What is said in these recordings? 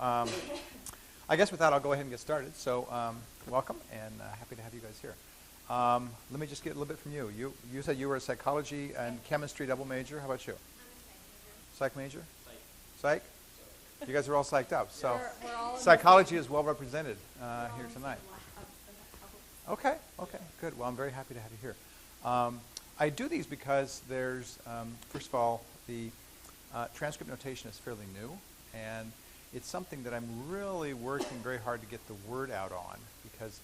I guess with that, I'll go ahead and get started. So welcome, and happy to have you guys here. Let me just get a little bit from you. You said you were a psychology and chemistry double major. How about you? Psych major? Psych? You guys are all psyched up. So we're all psychology is well represented here tonight. Okay, good. Well, I'm very happy to have you here. I do these because there's, first of all, the transcript notation is fairly new, and it's something that I'm really working very hard to get the word out on, because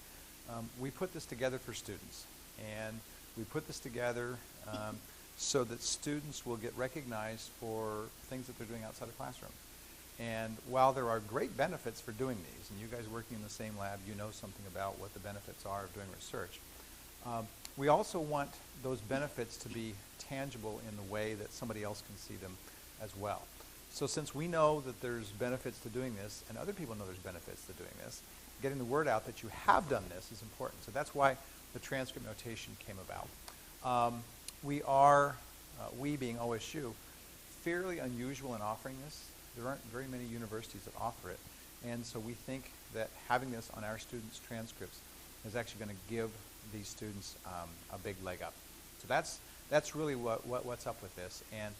we put this together for students, and we put this together so that students will get recognized for things that they're doing outside the classroom. And while there are great benefits for doing these, and you guys working in the same lab, you know something about what the benefits are of doing research, we also want those benefits to be tangible in the way that somebody else can see them as well. So since we know that there's benefits to doing this, and other people know there's benefits to doing this, getting the word out that you have done this is important. So that's why the transcript notation came about. We being OSU, fairly unusual in offering this. There aren't very many universities that offer it. And so we think that having this on our students' transcripts is actually going to give these students a big leg up. So that's really what's up with this. And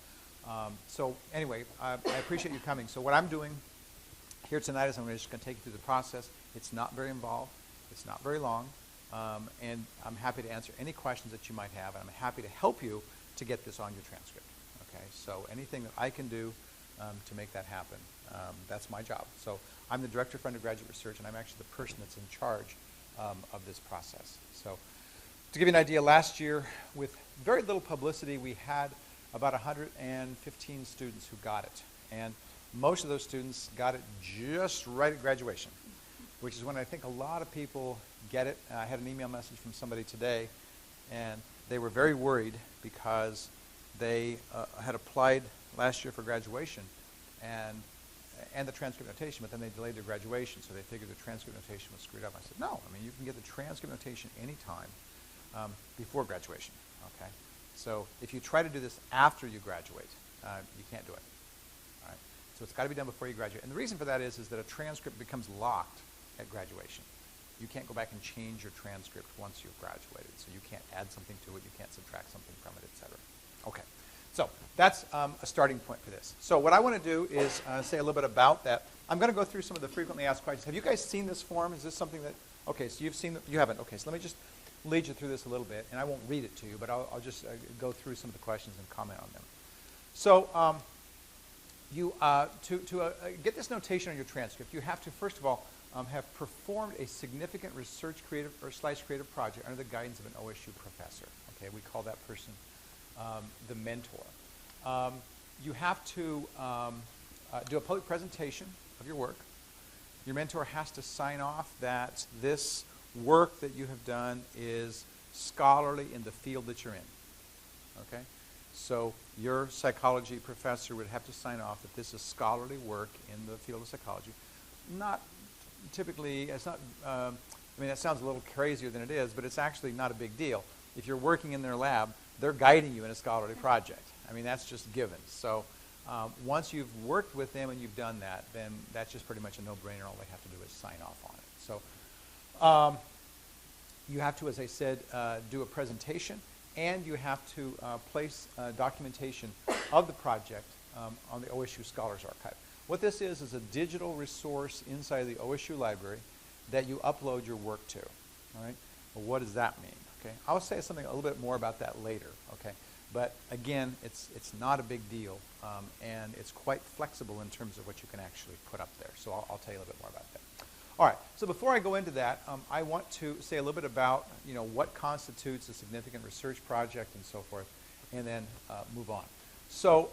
so anyway, I appreciate you coming. So what I'm doing here tonight is I'm just going to take you through the process. It's not very involved. It's not very long. And I'm happy to answer any questions that you might have. And I'm happy to help you to get this on your transcript. Okay? So anything that I can do to make that happen, that's my job. So I'm the director for undergraduate research, and I'm actually the person that's in charge of this process. So to give you an idea, last year, with very little publicity, we had about 115 students who got it. And most of those students got it just right at graduation, which is when I think a lot of people get it. I had an email message from somebody today, and they were very worried because they had applied last year for graduation and the transcript notation, but then they delayed their graduation, so they figured the transcript notation was screwed up. I said, no, I mean, you can get the transcript notation anytime before graduation, okay? So if you try to do this after you graduate, you can't do it, all right? So it's got to be done before you graduate. And the reason for that is that a transcript becomes locked at graduation. You can't go back and change your transcript once you've graduated, so you can't add something to it, you can't subtract something from it, et cetera. Okay. So that's a starting point for this. So what I want to do is say a little bit about that. I'm going to go through some of the frequently asked questions. Have you guys seen this form? Is this something that, okay, so you've seen, you haven't. Okay, so let me just lead you through this a little bit, and I won't read it to you, but I'll just go through some of the questions and comment on them. So to get this notation on your transcript, you have to, first of all, have performed a significant research creative or / creative project under the guidance of an OSU professor. Okay, we call that person the mentor. You have to do a public presentation of your work. Your mentor has to sign off that this work that you have done is scholarly in the field that you're in. Okay? So your psychology professor would have to sign off that this is scholarly work in the field of psychology. Not typically, it's not, I mean, that sounds a little crazier than it is, but it's actually not a big deal. If you're working in their lab, they're guiding you in a scholarly project. I mean, that's just given. So once you've worked with them and you've done that, then that's just pretty much a no-brainer. All they have to do is sign off on it. So you have to, as I said, do a presentation, and you have to place documentation of the project on the OSU Scholars Archive. What this is a digital resource inside the OSU library that you upload your work to. All right? Well, what does that mean? Okay, I'll say something a little bit more about that later. Okay, but again, it's not a big deal, and it's quite flexible in terms of what you can actually put up there. So I'll tell you a little bit more about that. All right. So before I go into that, I want to say a little bit about what constitutes a significant research project and so forth, and then move on. So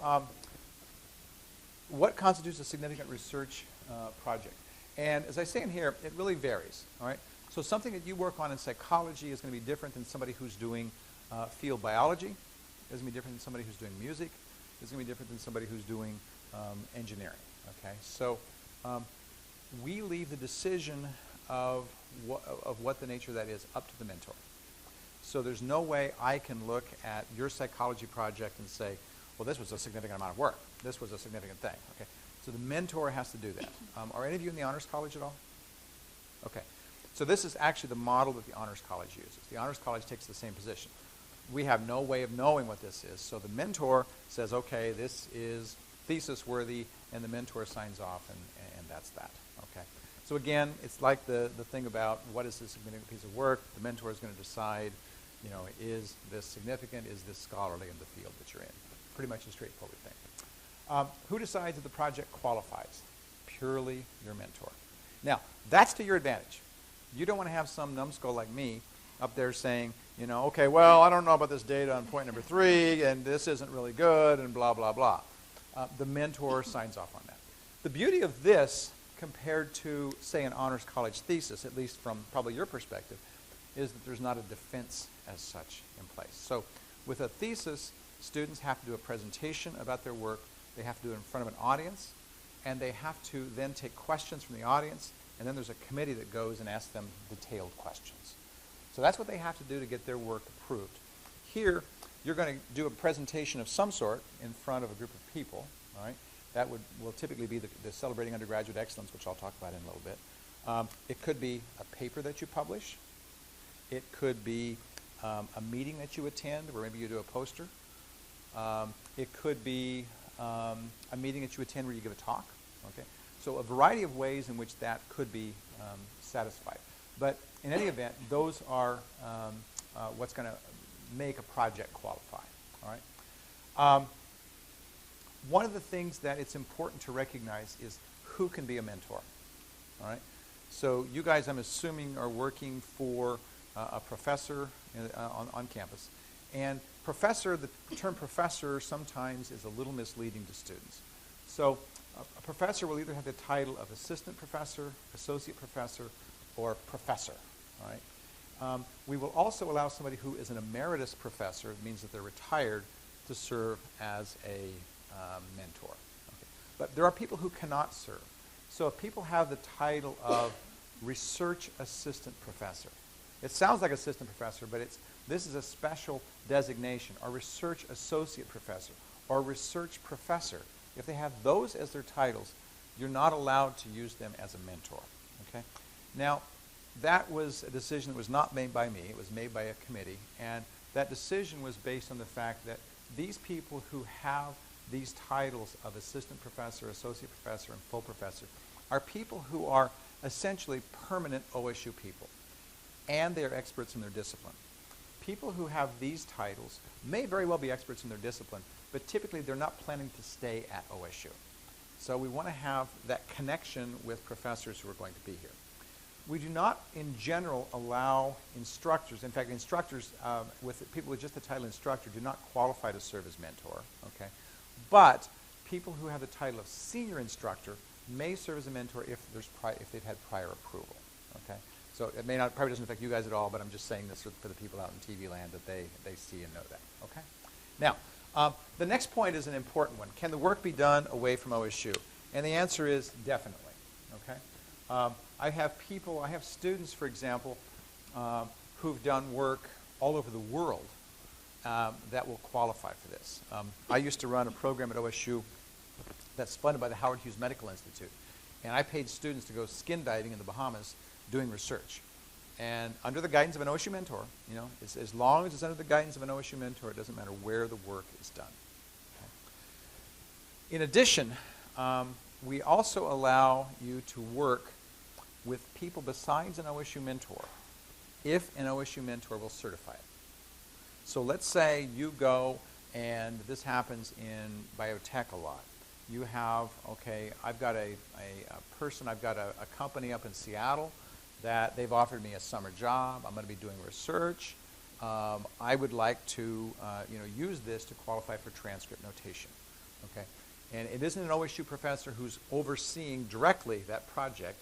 what constitutes a significant research project? And as I say in here, it really varies. All right. So something that you work on in psychology is going to be different than somebody who's doing field biology. It's going to be different than somebody who's doing music. It's going to be different than somebody who's doing engineering. Okay, so we leave the decision of what the nature of that is up to the mentor. So there's no way I can look at your psychology project and say, well, this was a significant amount of work. This was a significant thing. Okay, So the mentor has to do that. Are any of you in the Honors College at all? Okay. So this is actually the model that the Honors College uses. The Honors College takes the same position. We have no way of knowing what this is. So the mentor says, okay, this is thesis worthy, and the mentor signs off, and that's that. Okay. So again, it's like the thing about what is a significant piece of work. The mentor is going to decide, you know, is this significant? Is this scholarly in the field that you're in? Pretty much a straightforward thing. Who decides that the project qualifies? Purely your mentor. Now, that's to your advantage. You don't want to have some numbskull like me up there saying, you know, okay, well, I don't know about this data on point number 3, and this isn't really good, and blah, blah, blah. The mentor signs off on that. The beauty of this compared to, say, an honors college thesis, at least from probably your perspective, is that there's not a defense as such in place. So with a thesis, students have to do a presentation about their work. They have to do it in front of an audience, and they have to then take questions from the audience, and then there's a committee that goes and asks them detailed questions. So that's what they have to do to get their work approved. Here, you're going to do a presentation of some sort in front of a group of people, all right? That will typically be the Celebrating Undergraduate Excellence, which I'll talk about in a little bit. It could be a paper that you publish. It could be a meeting that you attend where maybe you do a poster. It could be a meeting that you attend where you give a talk. Okay? So a variety of ways in which that could be satisfied. But in any event, those are what's going to make a project qualify. All right? One of the things that it's important to recognize is who can be a mentor. All right? So you guys, I'm assuming, are working for a professor on campus. And professor, the term professor sometimes is a little misleading to students. So a professor will either have the title of assistant professor, associate professor, or professor. All right? We will also allow somebody who is an emeritus professor, it means that they're retired, to serve as a mentor. Okay. But there are people who cannot serve. So if people have the title of research assistant professor, it sounds like assistant professor, but this is a special designation, or research associate professor, or research professor. If they have those as their titles, you're not allowed to use them as a mentor. Okay? Now, that was a decision that was not made by me. It was made by a committee, and that decision was based on the fact that these people who have these titles of assistant professor, associate professor, and full professor are people who are essentially permanent OSU people, and they are experts in their discipline. People who have these titles may very well be experts in their discipline, but typically they're not planning to stay at OSU. So we want to have that connection with professors who are going to be here. We do not, in general, allow instructors. In fact, instructors, with people with just the title instructor, do not qualify to serve as mentor. Okay? But people who have the title of senior instructor may serve as a mentor if they've had prior approval. Okay? So it probably doesn't affect you guys at all, but I'm just saying this for the people out in TV land that they see and know that. Okay? Now, the next point is an important one. Can the work be done away from OSU? And the answer is definitely. Okay? I have students, for example, who've done work all over the world that will qualify for this. I used to run a program at OSU that's funded by the Howard Hughes Medical Institute. And I paid students to go skin diving in the Bahamas doing research. And under the guidance of an OSU mentor, you know, as long as it's under the guidance of an OSU mentor, it doesn't matter where the work is done. Okay? In addition, we also allow you to work with people besides an OSU mentor if an OSU mentor will certify it. So let's say you go, and this happens in biotech a lot. You have, okay, I've got a company up in Seattle that they've offered me a summer job. I'm going to be doing research. I would like to use this to qualify for transcript notation. Okay? And it isn't an OSU professor who's overseeing directly that project,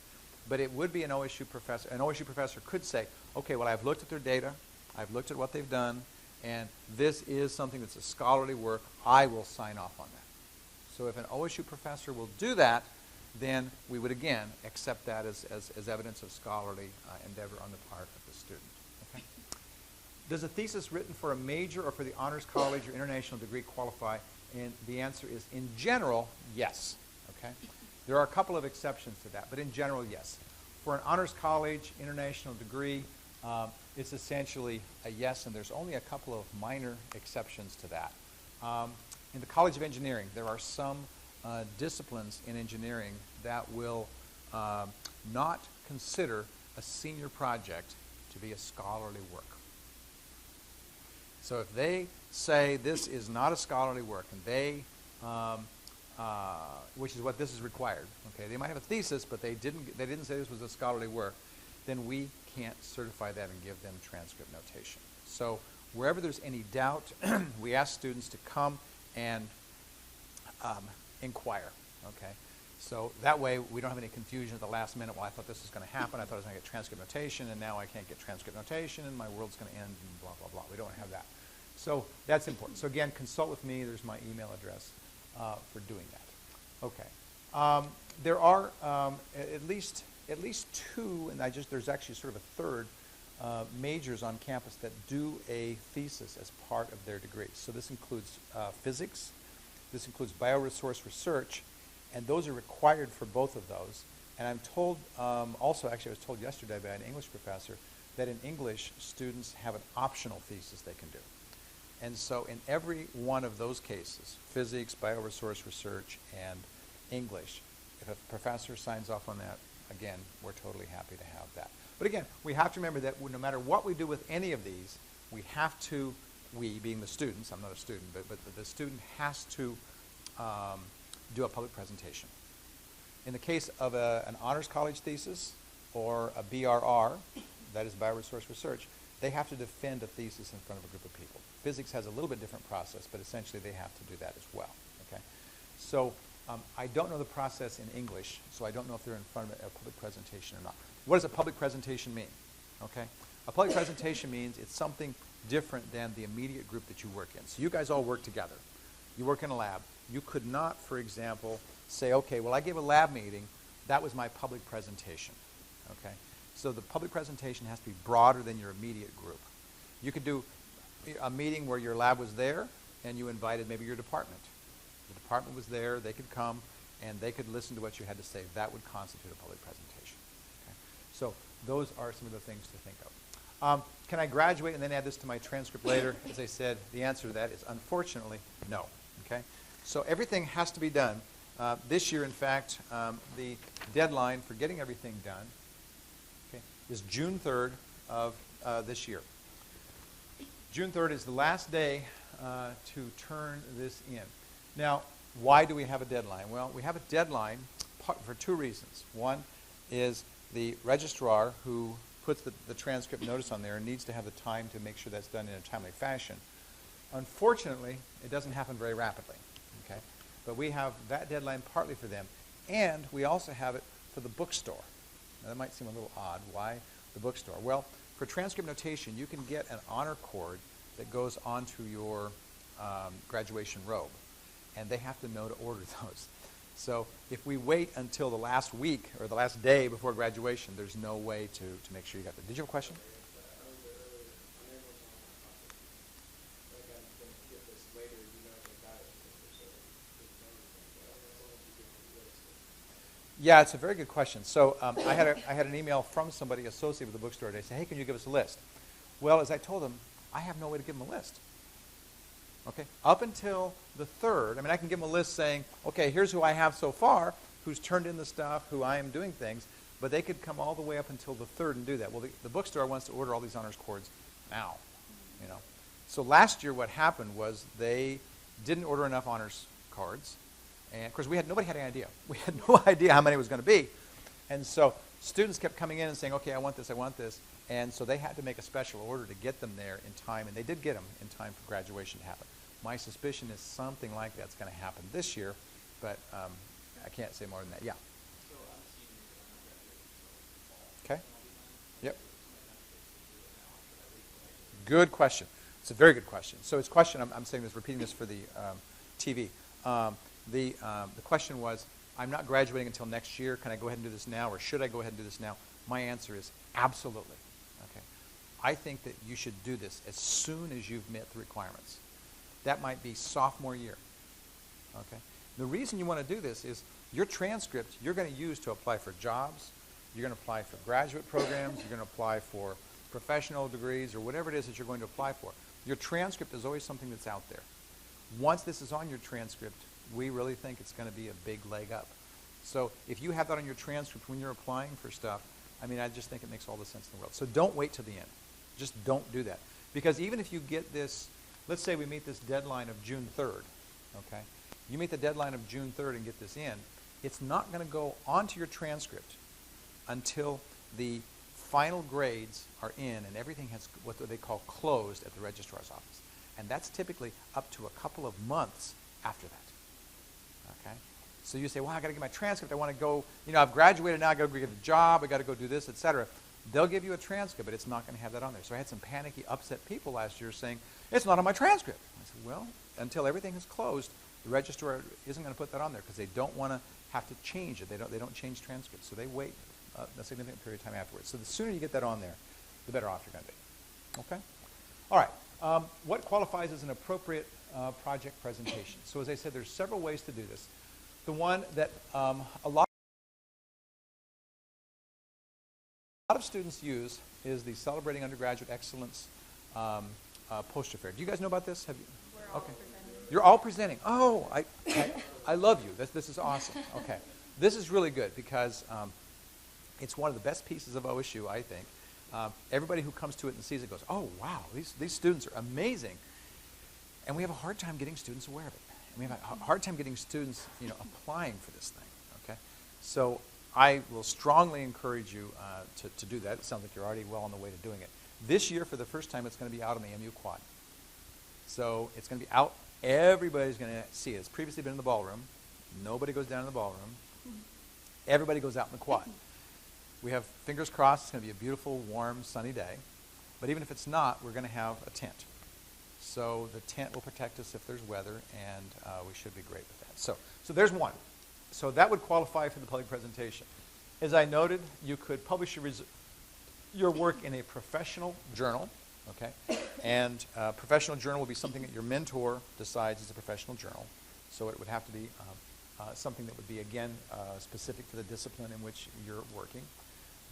but it would be an OSU professor. An OSU professor could say, okay, well, I've looked at their data, I've looked at what they've done, and this is something that's a scholarly work. I will sign off on that. So if an OSU professor will do that, then we would, again, accept that as evidence of scholarly endeavor on the part of the student. Okay? Does a thesis written for a major or for the honors college or international degree qualify? And the answer is, in general, yes. okay? There are a couple of exceptions to that, but in general, yes. For an honors college, international degree, it's essentially a yes, and there's only a couple of minor exceptions to that. In the College of Engineering, there are some disciplines in engineering that will not consider a senior project to be a scholarly work. So if they say this is not a scholarly work, and they, which is what this is required, okay, they might have a thesis, but they didn't say this was a scholarly work, then we can't certify that and give them transcript notation. So wherever there's any doubt, we ask students to come and inquire, okay? So that way we don't have any confusion at the last minute. Well, I thought this was going to happen. I thought I was going to get transcript notation, and now I can't get transcript notation, and my world's going to end, and blah, blah, blah. We don't have that. So that's important. So again, consult with me. There's my email address for doing that. Okay. There are at least two, and there's actually sort of a third, majors on campus that do a thesis as part of their degree. So this includes physics, this includes bioresource research, and those are required for both of those. And I'm told, also actually I was told yesterday by an English professor that in English students have an optional thesis they can do. And so in every one of those cases, physics, bioresource research, and English, if a professor signs off on that, again, we're totally happy to have that. But again, we have to remember that no matter what we do with any of these, we have to, we being the students, I'm not a student, but the student has to do a public presentation. In the case of an honors college thesis or a BRR, that is bioresource research, they have to defend a thesis in front of a group of people. Physics has a little bit different process, but essentially they have to do that as well. Okay? So I don't know the process in English, so I don't know if they're in front of a public presentation or not. What does a public presentation mean? Okay? A public presentation means it's something different than the immediate group that you work in. So you guys all work together. You work in a lab. You could not, for example, say, okay, well, I gave a lab meeting. That was my public presentation. Okay? So the public presentation has to be broader than your immediate group. You could do a meeting where your lab was there and you invited maybe your department. The department was there, they could come, and they could listen to what you had to say. That would constitute a public presentation. Okay? So those are some of the things to think of. Can I graduate and then add this to my transcript later? As I said, the answer to that is unfortunately no. Okay? So everything has to be done. This year, in fact, the deadline for getting everything done is June 3rd of this year. June 3rd is the last day to turn this in. Now, why do we have a deadline? Well, we have a deadline for two reasons. One is the registrar who puts the transcript notice on there needs to have the time to make sure that's done in a timely fashion. Unfortunately, it doesn't happen very rapidly. Okay? But we have that deadline partly for them, and we also have it for the bookstore. Now, that might seem a little odd. Why the bookstore? Well, for transcript notation, you can get an honor cord that goes onto your graduation robe, and they have to know to order those. So if we wait until the last week or the last day before graduation, there's no way to make sure you got that. Did you have a question? Yeah, it's a very good question. So I had an email from somebody associated with the bookstore today saying, hey, can you give us a list? Well, as I told them, I have no way to give them a list. Okay? Up until the 3rd, I mean, I can give them a list saying, okay, here's who I have so far, who's turned in the stuff, who I am doing things, but they could come all the way up until the 3rd and do that. Well, the bookstore wants to order all these honors cords now, you know. So last year what happened was they didn't order enough honors cards. And of course, nobody had any idea. We had no idea how many it was going to be. And so students kept coming in and saying, okay, I want this, I want this. And so they had to make a special order to get them there in time, and they did get them in time for graduation to happen. My suspicion is something like that's going to happen this year, but I can't say more than that. Yeah. Okay. Yep. Good question. It's a very good question. So it's a question, I'm saying this, repeating this for the TV. The question was, I'm not graduating until next year. Can I go ahead and do this now, or should I go ahead and do this now? My answer is absolutely. Okay. I think that you should do this as soon as you've met the requirements. That might be sophomore year. Okay. The reason you want to do this is Your transcript you're going to use to apply for jobs, you're going to apply for graduate programs, you're going to apply for professional degrees or whatever it is that you're going to apply for. Your transcript is always something that's out there. Once this is on your transcript, we really think it's going to be a big leg up. So if you have that on your transcript when you're applying for stuff, I mean, I just think it makes all the sense in the world. So don't wait till the end. Just don't do that. Because even if you get this, let's say we meet this deadline of June 3rd, okay? You meet the deadline of June 3rd and get this in, it's not going to go onto your transcript until the final grades are in and everything has what they call closed at the registrar's office. And that's typically up to a couple of months after that, okay? So you say, well, I got to get my transcript. I want to go, you know, I've graduated now. I got to go get a job. I got to go do this, etc. They'll give you a transcript, but it's not going to have that on there. So I had some panicky, upset people last year saying, it's not on my transcript. I said, well, until everything is closed, the registrar isn't going to put that on there because they don't want to have to change it. They don't change transcripts. So they wait a significant period of time afterwards. So the sooner you get that on there, the better off you're going to be. Okay? All right. What qualifies as an appropriate project presentation? So as I said, there's several ways to do this. The one that a lot of students use is the Celebrating Undergraduate Excellence poster fair. Do you guys know about this? Have you? We're all presenting. You're all presenting. Oh, I love you. This is awesome. Okay. This is really good because it's one of the best pieces of OSU, I think. Everybody who comes to it and sees it goes, oh, wow, these students are amazing. And we have a hard time getting students aware of it. And we have a hard time getting students, you know, applying for this thing, okay? So I will strongly encourage you to do that. It sounds like you're already well on the way to doing it. This year, for the first time, it's going to be out on the MU Quad. So it's going to be out. Everybody's going to see it. It's previously been in the ballroom. Nobody goes down in the ballroom. Everybody goes out in the quad. We have, fingers crossed, it's going to be a beautiful, warm, sunny day. But even if it's not, we're going to have a tent. So the tent will protect us if there's weather, and we should be great with that. So there's one. So that would qualify for the public presentation. As I noted, you could publish your work in a professional journal, okay? And professional journal will be something that your mentor decides is a professional journal. So it would have to be something that would be, again, specific to the discipline in which you're working.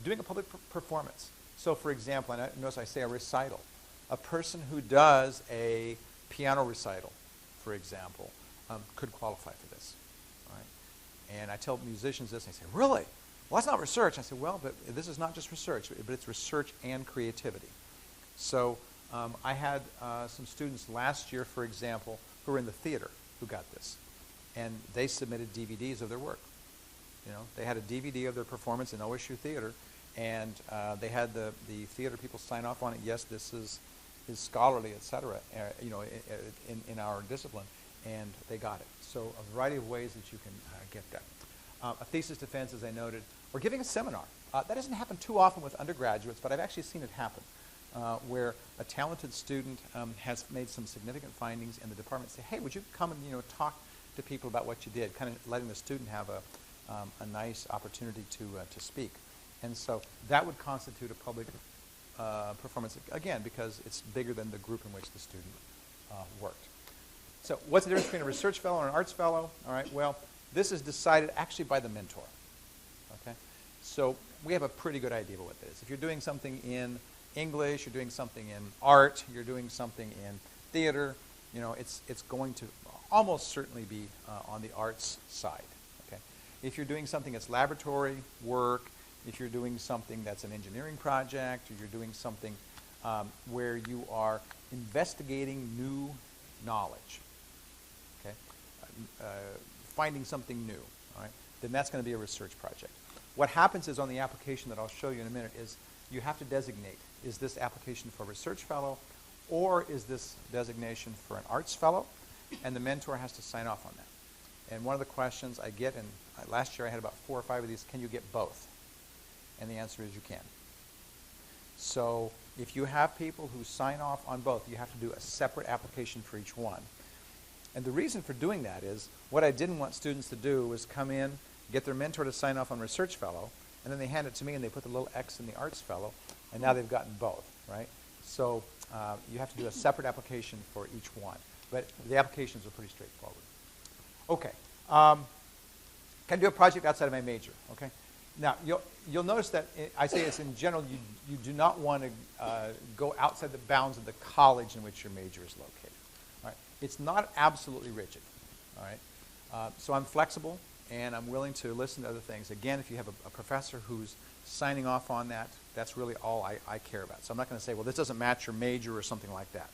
Doing a public performance. So for example, and notice I say a recital. A person who does a piano recital, for example, could qualify for this. All right? And I tell musicians this, and they say, really? Well, that's not research. I say, well, but this is not just research, but it's research and creativity. So I had some students last year, for example, who were in the theater who got this. And they submitted DVDs of their work. You know, they had a DVD of their performance in OSU Theater, and they had the theater people sign off on it. Yes, this is scholarly, et cetera, you know, in our discipline, and they got it. So a variety of ways that you can get that. A thesis defense, as I noted, or giving a seminar. That doesn't happen too often with undergraduates, but I've actually seen it happen, where a talented student has made some significant findings, and the department say, hey, would you come and, you know, talk to people about what you did, kind of letting the student have a nice opportunity to speak. And so that would constitute a public performance, again, because it's bigger than the group in which the student worked. So what's the difference between a research fellow and an arts fellow? All right, well, this is decided actually by the mentor. Okay? So we have a pretty good idea of what that is. If you're doing something in English, you're doing something in art, you're doing something in theater, you know, it's going to almost certainly be on the arts side. Okay? If you're doing something that's laboratory work, if you're doing something that's an engineering project, or you're doing something where you are investigating new knowledge, okay, finding something new, all right, then that's going to be a research project. What happens is on the application that I'll show you in a minute is you have to designate, is this application for a research fellow, or is this designation for an arts fellow? And the mentor has to sign off on that. And one of the questions I get, and last year I had about 4 or 5 of these, can you get both? And the answer is you can. So if you have people who sign off on both, you have to do a separate application for each one. And the reason for doing that is what I didn't want students to do was come in, get their mentor to sign off on research fellow, and then they hand it to me and they put the little X in the arts fellow, and now they've gotten both, right? So you have to do a separate application for each one. But the applications are pretty straightforward. Okay. Can I do a project outside of my major? Okay. Now, you'll notice that I say this in general, you do not want to go outside the bounds of the college in which your major is located. All right. It's not absolutely rigid. All right. So I'm flexible, and I'm willing to listen to other things. Again, if you have a professor who's signing off on that, that's really all I care about. So I'm not going to say, well, this doesn't match your major or something like that.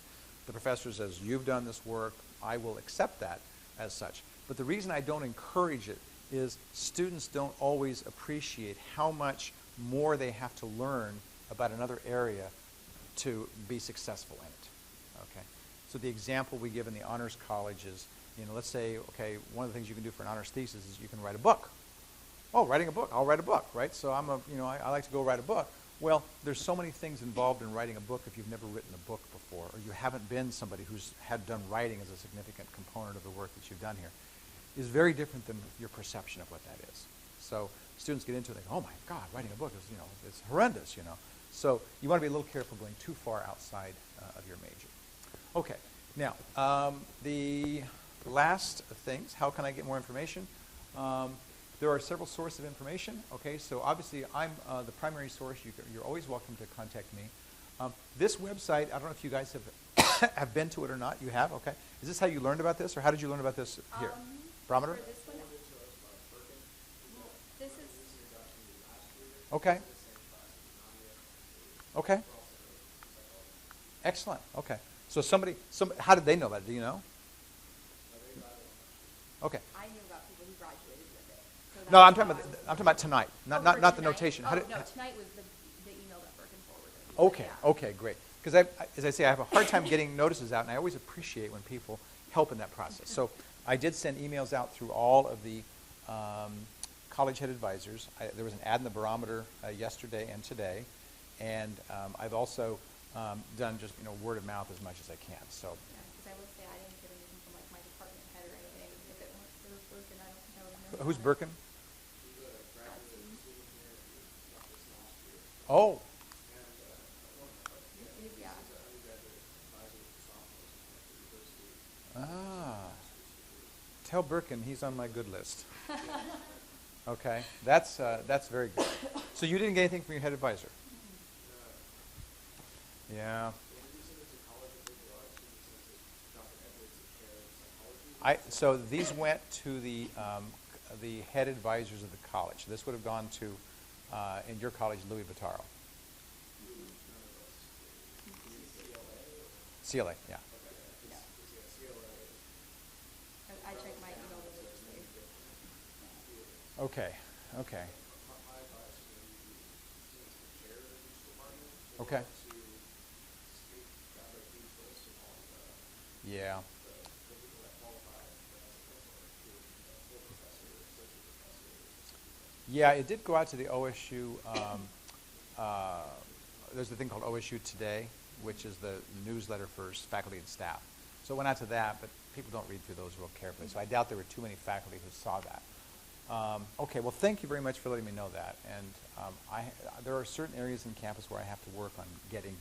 The professor says, you've done this work, I will accept that as such. But the reason I don't encourage it is students don't always appreciate how much more they have to learn about another area to be successful in it. Okay? So the example we give in the honors college is, let's say, okay, one of the things you can do for an honors thesis is you can write a book. Oh, writing a book, I'll write a book, right? So I like to go write a book. Well, there's so many things involved in writing a book if you've never written a book before, or you haven't been somebody who's done writing as a significant component of the work that you've done here. Is very different than your perception of what that is. So students get into it and they go, oh my God, writing a book is, it's horrendous, So you want to be a little careful going too far outside of your major. Okay, now, the last things, how can I get more information? There are several sources of information. Okay, so obviously I'm the primary source. You're always welcome to contact me. This website, I don't know if you guys have been to it or not. You have? Okay. Is this how you learned about this, or how did you learn about this here? Barometer? For this one, this is... Okay. Okay. Excellent. Okay. So how did they know about it? Do you know? Okay. I knew about people who graduated with it. So No, I'm talking about tonight, not the tonight. notation. No, tonight was the email that Birkin forwarded. Okay. Yeah. Okay. Great. Because as I say, I have a hard time getting notices out, and I always appreciate when people help in that process. So I did send emails out through all of the college head advisors. There was an ad in the Barometer yesterday and today, and I've also done just word of mouth as much as I can. So. Yeah, because I will say I didn't get anything from my department head or anything. If it weren't for Birkin, I don't think I would have known. Who's about Birkin? He's a graduate student here who left us last year. Oh. Yeah. He's an undergraduate advisor to sophomores at the university. Ah. Tell Birkin he's on my good list. Okay, that's very good. So you didn't get anything from your head advisor? Yeah. So these went to the head advisors of the college. This would have gone to, in your college, Louis Vitaro. CLA, yeah. I checked my email religiously. Okay, okay. Okay. Yeah. Yeah, it did go out to the OSU. There's a thing called OSU Today, which is the newsletter for faculty and staff. So it went out to that, but people don't read through those real carefully. So I doubt there were too many faculty who saw that. Okay, well, thank you very much for letting me know that. And there are certain areas in campus where I have to work on getting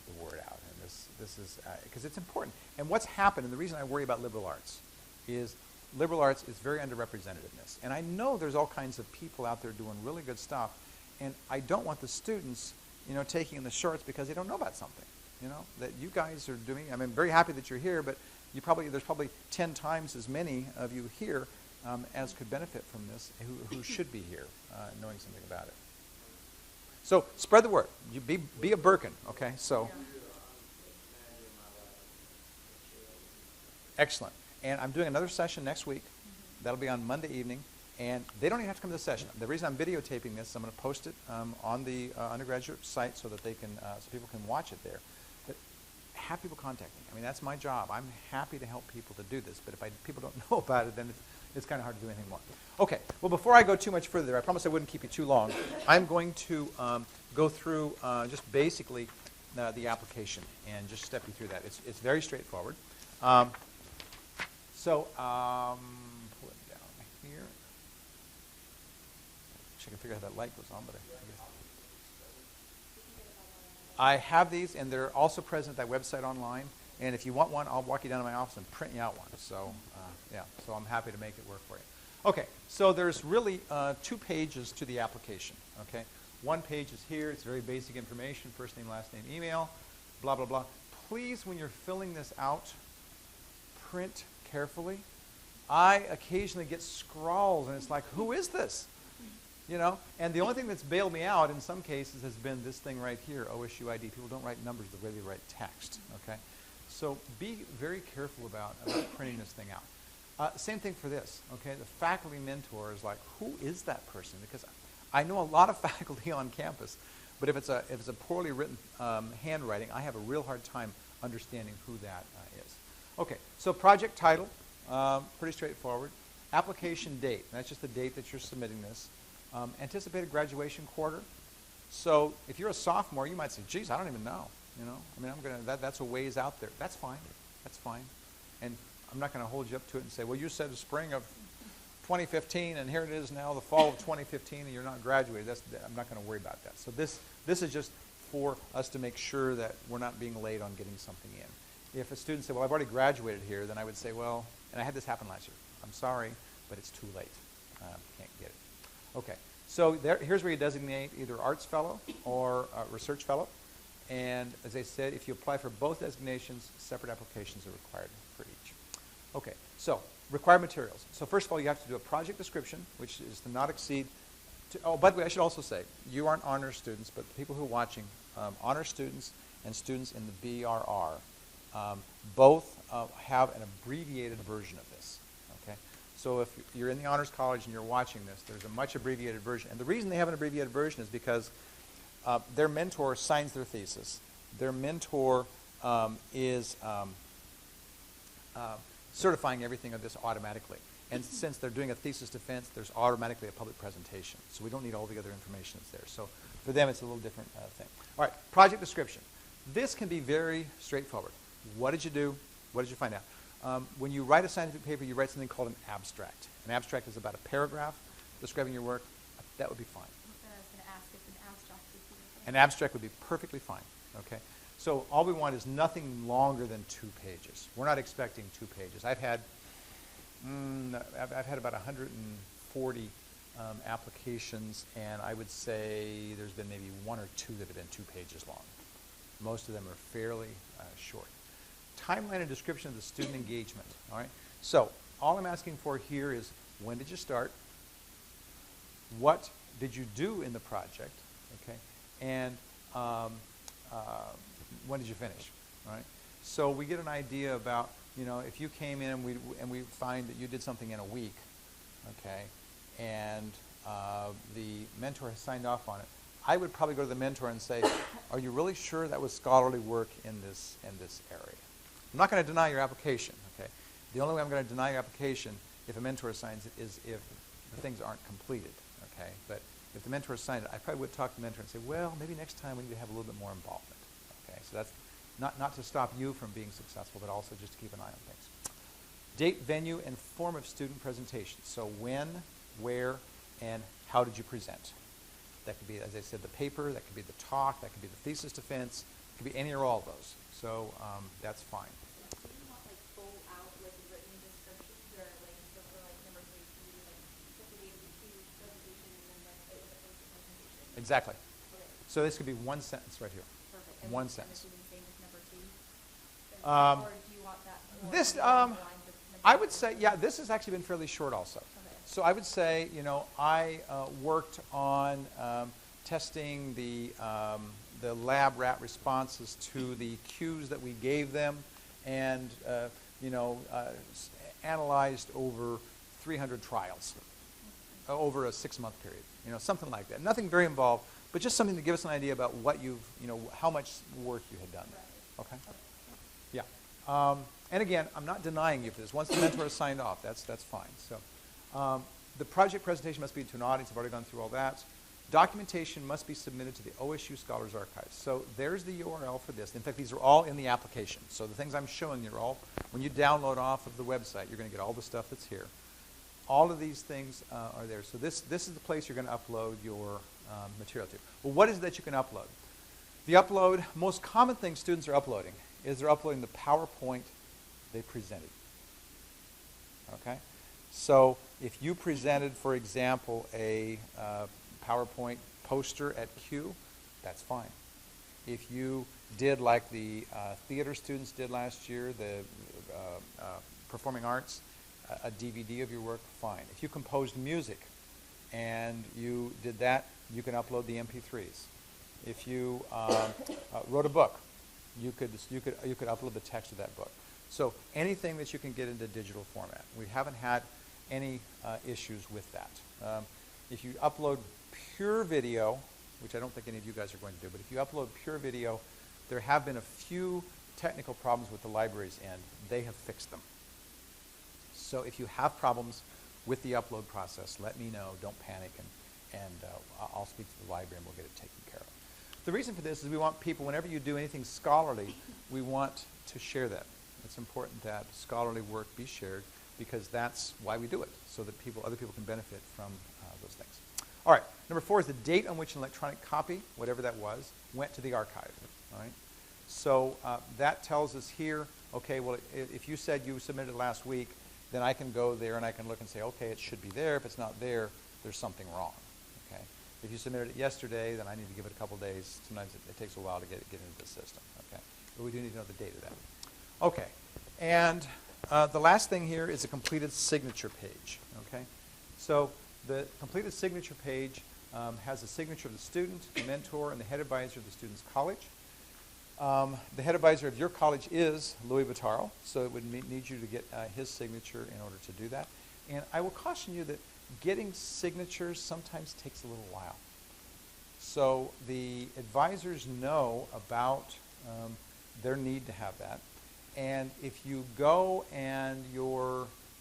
the word out. And this is, because it's important. And what's happened, and the reason I worry about liberal arts, is liberal arts is very underrepresented in this. And I know there's all kinds of people out there doing really good stuff, and I don't want the students, taking in the shorts because they don't know about something, that you guys are doing. I mean, I'm very happy that you're here, but there's probably 10 times as many of you here as could benefit from this who should be here knowing something about it. So spread the word. You be a Birkin, okay? So excellent. And I'm doing another session next week. That'll be on Monday evening. And they don't even have to come to the session. The reason I'm videotaping this, I'm going to post it on the undergraduate site so that they can, so people can watch it there. But have people contact me. I mean, that's my job. I'm happy to help people to do this. But if people don't know about it, then it's kind of hard to do anything more. Okay. Well, before I go too much further, I promised I wouldn't keep you too long. I'm going to go through just basically the application and just step you through that. It's very straightforward. So pull it down here. Wish I can figure out how that light goes on, but I have these, and they're also present at that website online. And if you want one, I'll walk you down to my office and print you out one. So yeah, so I'm happy to make it work for you. Okay, so there's really 2 pages to the application, okay? 1 page is here. It's very basic information, first name, last name, email, blah, blah, blah. Please, when you're filling this out, print carefully. I occasionally get scrawls, and it's like, who is this? You know? And the only thing that's bailed me out in some cases has been this thing right here, OSU ID. People don't write numbers the way they write text, okay? So be very careful about printing this thing out. Same thing for this, okay? The faculty mentor is like, who is that person? Because I know a lot of faculty on campus, but if it's a poorly written handwriting, I have a real hard time understanding who that is. Okay, so project title, pretty straightforward. Application date, that's just the date that you're submitting this. Anticipated graduation quarter. So if you're a sophomore, you might say, geez, I don't even know. You know, I mean, that's a ways out there. That's fine. That's fine. And I'm not going to hold you up to it and say, well, you said the spring of 2015, and here it is now, the fall of 2015, and you're not graduated. I'm not going to worry about that. So this is just for us to make sure that we're not being late on getting something in. If a student said, well, I've already graduated here, then I would say, well, and I had this happen last year. I'm sorry, but it's too late. Can't get it. Okay, so here's where you designate either arts fellow or research fellow. And as I said, if you apply for both designations, separate applications are required for each. Okay, so required materials. So first of all, you have to do a project description, which is to not exceed. Oh, by the way, I should also say, you aren't honor students, but the people who are watching, honor students and students in the BRR, both have an abbreviated version of this. Okay, so if you're in the honors college and you're watching this, there's a much abbreviated version. And the reason they have an abbreviated version is because their mentor signs their thesis. Their mentor is certifying everything of this automatically. And since they're doing a thesis defense, there's automatically a public presentation. So we don't need all the other information that's there. So for them, it's a little different thing. All right, project description. This can be very straightforward. What did you do? What did you find out? When you write a scientific paper, you write something called an abstract. An abstract is about a paragraph describing your work. That would be fine. An abstract would be perfectly fine, okay? So all we want is nothing longer than 2 pages. We're not expecting 2 pages. I've had about 140 applications, and I would say there's been maybe 1 or 2 that have been 2 pages long. Most of them are fairly short. Timeline and description of the student engagement, all right? So all I'm asking for here is, when did you start? What did you do in the project, okay? And when did you finish, right? So we get an idea about, you know, if you came in and we find that you did something in a week, okay, and the mentor has signed off on it, I would probably go to the mentor and say, are you really sure that was scholarly work in this area? I'm not going to deny your application, okay? The only way I'm going to deny your application if a mentor signs it is if the things aren't completed, okay? But if the mentor signed it, I probably would talk to the mentor and say, well, maybe next time we need to have a little bit more involvement. Okay, so that's not to stop you from being successful, but also just to keep an eye on things. Date, venue, and form of student presentation. So when, where, and how did you present? That could be, as I said, the paper, that could be the talk, that could be the thesis defense, it could be any or all of those. So that's fine. Do you want like full out like written descriptions, or like for like number 3, like the presentation and then like the presentation? Exactly. Okay. So this could be 1 sentence right here. Perfect. And One I'm sentence. assuming same as number 2? Or do you want that more This, along the lines of I would say, yeah, this has actually been fairly short also. Okay. So I would say, you know, I worked on testing the lab rat responses to the cues that we gave them, and, you know, analyzed over 300 trials over a 6-month period, you know, something like that. Nothing very involved, but just something to give us an idea about what you've, you know, how much work you had done. Right. Okay? Yeah. And again, I'm not denying you for this. Once the mentor is signed off, that's fine. So the project presentation must be to an audience. I've already gone through all that. Documentation must be submitted to the OSU Scholars Archives. So there's the URL for this. In fact, these are all in the application. So the things I'm showing you are all, when you download off of the website, you're going to get all the stuff that's here. All of these things are there. So this is the place you're going to upload your material to. Well, what is it that you can upload? The upload, most common thing students are uploading is they're uploading the PowerPoint they presented. Okay? So if you presented, for example, a PowerPoint poster at Q, that's fine. If you did like the theater students did last year, the performing arts, a DVD of your work, fine. If you composed music and you did that, you can upload the MP3s. If you wrote a book, you could upload the text of that book. So anything that you can get into digital format. We haven't had any issues with that. If you upload pure video, which I don't think any of you guys are going to do, but if you upload pure video, there have been a few technical problems with the library's end. They have fixed them. So if you have problems with the upload process, let me know. Don't panic, and I'll speak to the library and we'll get it taken care of. The reason for this is we want people, whenever you do anything scholarly, we want to share that. It's important that scholarly work be shared because that's why we do it, so that other people can benefit from those things. All right, number 4 is the date on which an electronic copy, whatever that was, went to the archive. All right, so that tells us here, okay, well, if you said you submitted it last week, then I can go there and I can look and say, okay, it should be there. If it's not there, there's something wrong. Okay, if you submitted it yesterday, then I need to give it a couple days. Sometimes it takes a while to get into the system. Okay, but we do need to know the date of that. Okay, and the last thing here is a completed signature page. Okay, so the completed signature page has a signature of the student, the mentor, and the head advisor of the student's college. The head advisor of your college is Louis Bottaro, so it would need you to get his signature in order to do that. And I will caution you that getting signatures sometimes takes a little while. So the advisors know about their need to have that. And if you go and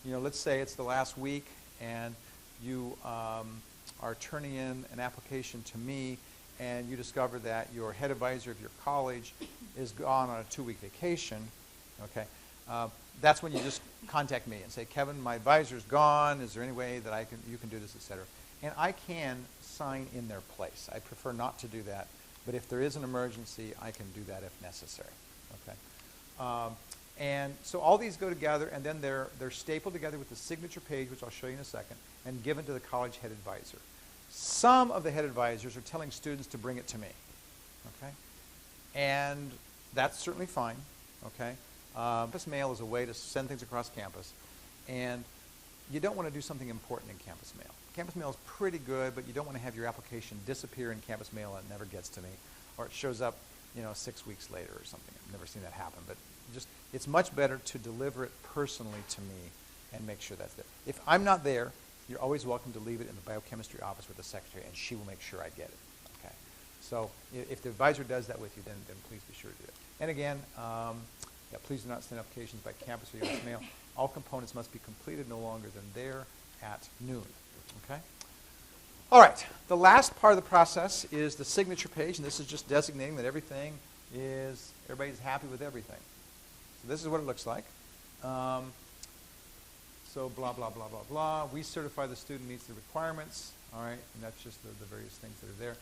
let's say it's the last week and you are turning in an application to me and you discover that your head advisor of your college is gone on a 2-week vacation, okay, that's when you just contact me and say, Kevin, my advisor's gone. Is there any way that you can do this, et cetera? And I can sign in their place. I prefer not to do that, but if there is an emergency, I can do that if necessary, okay? And so all these go together, and then they're stapled together with the signature page, which I'll show you in a second, and given to the college head advisor. Some of the head advisors are telling students to bring it to me, okay? And that's certainly fine, okay? Campus mail is a way to send things across campus, and you don't want to do something important in campus mail. Campus mail is pretty good, but you don't want to have your application disappear in campus mail and it never gets to me, or it shows up, 6 weeks later or something. I've never seen that happen, but it's much better to deliver it personally to me and make sure that's there. If I'm not there, you're always welcome to leave it in the biochemistry office with the secretary, and she will make sure I get it. Okay. So if the advisor does that with you, then please be sure to do it. And again, please do not send applications by campus or U.S. mail. All components must be completed no longer than there at noon. Okay. All right. The last part of the process is the signature page, and this is just designating that everybody's happy with everything. So this is what it looks like. So blah, blah, blah, blah, blah. We certify the student meets the requirements. All right, and that's just the various things that are there.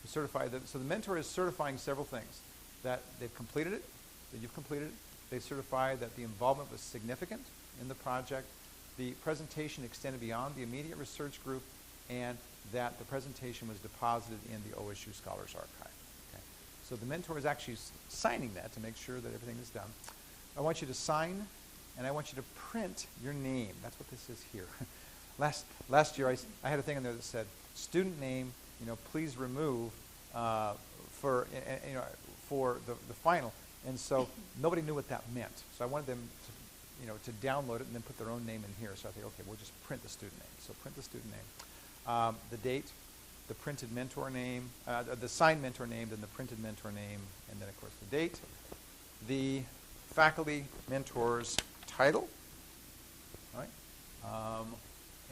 We certify so the mentor is certifying several things. That they've completed it, that you've completed it. They certify that the involvement was significant in the project. The presentation extended beyond the immediate research group, and that the presentation was deposited in the OSU Scholars Archive. Okay. So the mentor is actually signing that to make sure that everything is done. I want you to sign, and I want you to print your name. That's what this is here. Last year, I had a thing in there that said, student name, please remove for the final. And so nobody knew what that meant. So I wanted them to download it and then put their own name in here. So I think, okay, we'll just print the student name. So print the student name. The date, the printed mentor name, the signed mentor name, then the printed mentor name, and then, of course, the date. The faculty mentor's title, all right?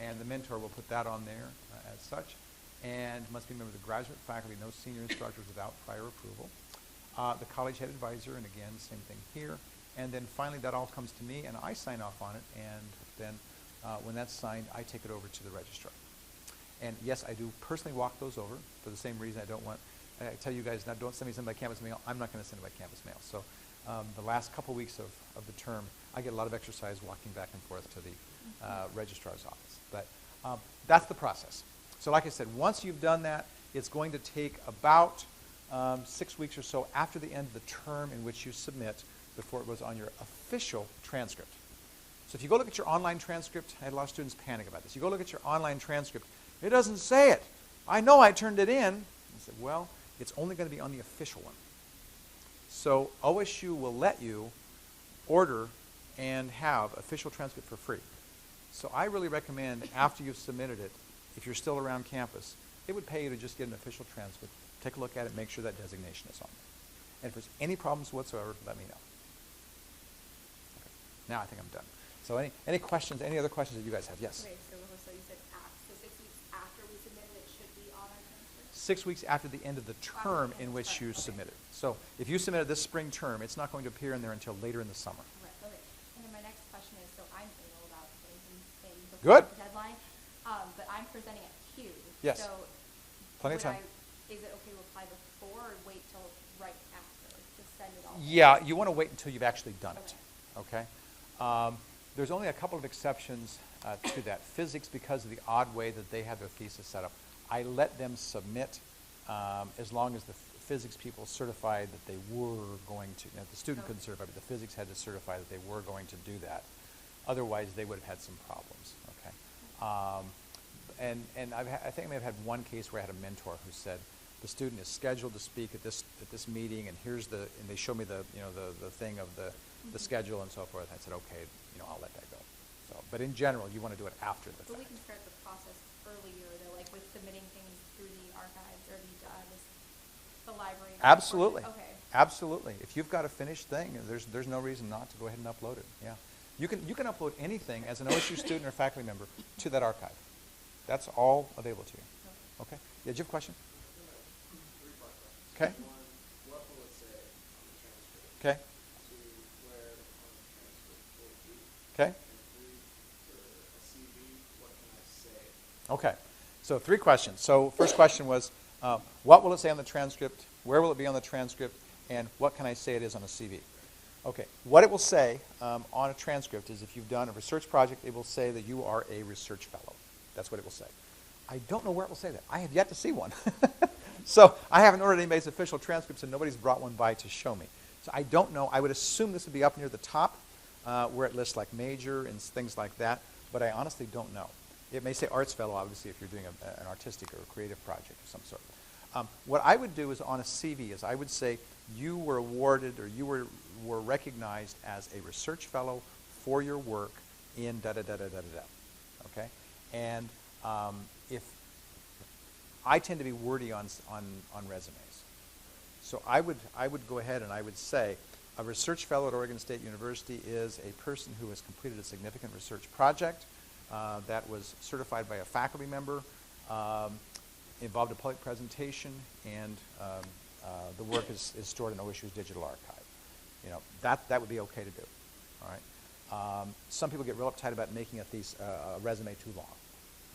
And the mentor will put that on there as such. And must be a member of the graduate faculty, no senior instructors without prior approval. The college head advisor, and again, same thing here. And then finally, that all comes to me, and I sign off on it. And then when that's signed, I take it over to the registrar. And yes, I do personally walk those over for the same reason I tell you guys, now don't send me something by campus mail. I'm not going to send it by campus mail. So the last couple weeks of the term, I get a lot of exercise walking back and forth to the registrar's office. But that's the process. So like I said, once you've done that, it's going to take about 6 weeks or so after the end of the term in which you submit before it goes on your official transcript. So if you go look at your online transcript, I had a lot of students panic about this. You go look at your online transcript, it doesn't say it. I know I turned it in. I said, well, it's only going to be on the official one. So OSU will let you order and have official transcript for free. So I really recommend after you've submitted it, if you're still around campus, it would pay you to just get an official transcript, take a look at it, make sure that designation is on there. And if there's any problems whatsoever, let me know. Okay. Now I think I'm done. So any questions, any other questions that you guys have? Yes? Okay, so you said so 6 weeks after we submitted it should be on our transcript? 6 weeks after the end of the term in which you submitted. So if you submitted this spring term, it's not going to appear in there until later in the summer. Right, okay. And then my next question is, so I'm anal about things in Good. the deadline, but I'm presenting at Q. Yes. So Plenty of time. Is it okay to apply before or wait till right after to send it all? Yeah, you want to wait until you've actually done it. Okay? There's only a couple of exceptions to that. Physics, because of the odd way that they have their thesis set up, I let them submit as long as the physics people certified that they were going to. Now, the student couldn't certify, but the physics had to certify that they were going to do that. Otherwise, they would have had some problems. Okay. And I think I may have had one case where I had a mentor who said the student is scheduled to speak at this meeting, and they show me the thing of the schedule and so forth. I said, okay, I'll let that go. So, but in general, you want to do it after the fact. But we can start the process earlier, though, like with submitting things through the archives or the library. Absolutely. Okay. Absolutely. If you've got a finished thing, there's no reason not to go ahead and upload it. Yeah. You can upload anything as an OSU student or faculty member to that archive. That's all available to you. Okay? Yeah, did you have a question? 3 part questions. Okay. 1, what will it say on the transcript? Okay. 2, where on the transcript will it be? Okay. And 3, for a CV, what can I say? Okay. So 3 questions. So first question was, what will it say on the transcript? Where will it be on the transcript? And what can I say it is on a CV? Okay. What it will say on a transcript is if you've done a research project, it will say that you are a research fellow. That's what it will say. I don't know where it will say that. I have yet to see one. So I haven't ordered anybody's official transcripts, and nobody's brought one by to show me. So I don't know. I would assume this would be up near the top where it lists like major and things like that, but I honestly don't know. It may say arts fellow, obviously, if you're doing an artistic or a creative project of some sort. What I would do is on a CV is I would say you were awarded or you were recognized as a research fellow for your work in da-da-da-da-da-da-da. Okay? And if I tend to be wordy on resumes. So I would go ahead and I would say a research fellow at Oregon State University is a person who has completed a significant research project that was certified by a faculty member, involved a public presentation, and the work is stored in OSU's digital archive. That would be okay to do. All right. Some people get real uptight about making a resume too long.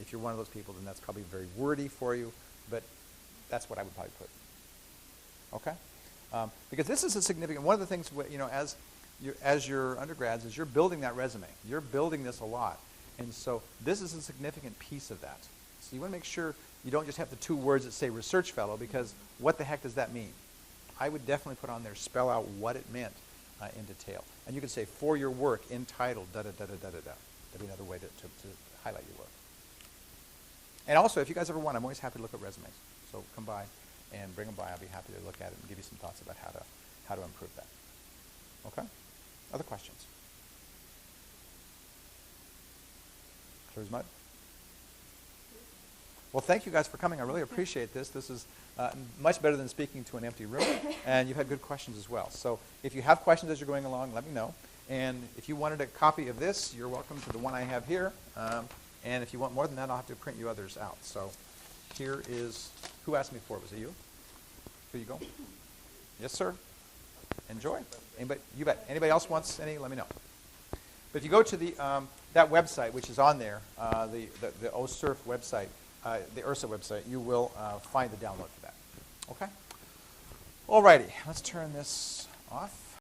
If you're one of those people, then that's probably very wordy for you, but that's what I would probably put. Okay? Because this is a significant, one of the things, as your undergrads, is you're building that resume. You're building this a lot. And so this is a significant piece of that. So you want to make sure you don't just have the 2 words that say research fellow, because what the heck does that mean? I would definitely put on there, spell out what it meant in detail. And you could say, for your work, entitled da-da-da-da-da-da-da. That'd be another way to highlight your work. And also, if you guys ever want, I'm always happy to look at resumes. So come by and bring them by. I'll be happy to look at it and give you some thoughts about how to improve that. Okay? Other questions? Clear as mud? Well, thank you guys for coming. I really appreciate this. This is much better than speaking to an empty room, and you've had good questions as well. So if you have questions as you're going along, let me know. And if you wanted a copy of this, you're welcome to the one I have here. And if you want more than that, I'll have to print you others out. So here is, who asked me for it? Was it you? Here you go. Yes, sir. Enjoy. Anybody, you bet. Anybody else wants any? Let me know. But if you go to the that website, which is on there, the OSURF website, the URSA website, you will find the download for that. Okay? All righty. Let's turn this off.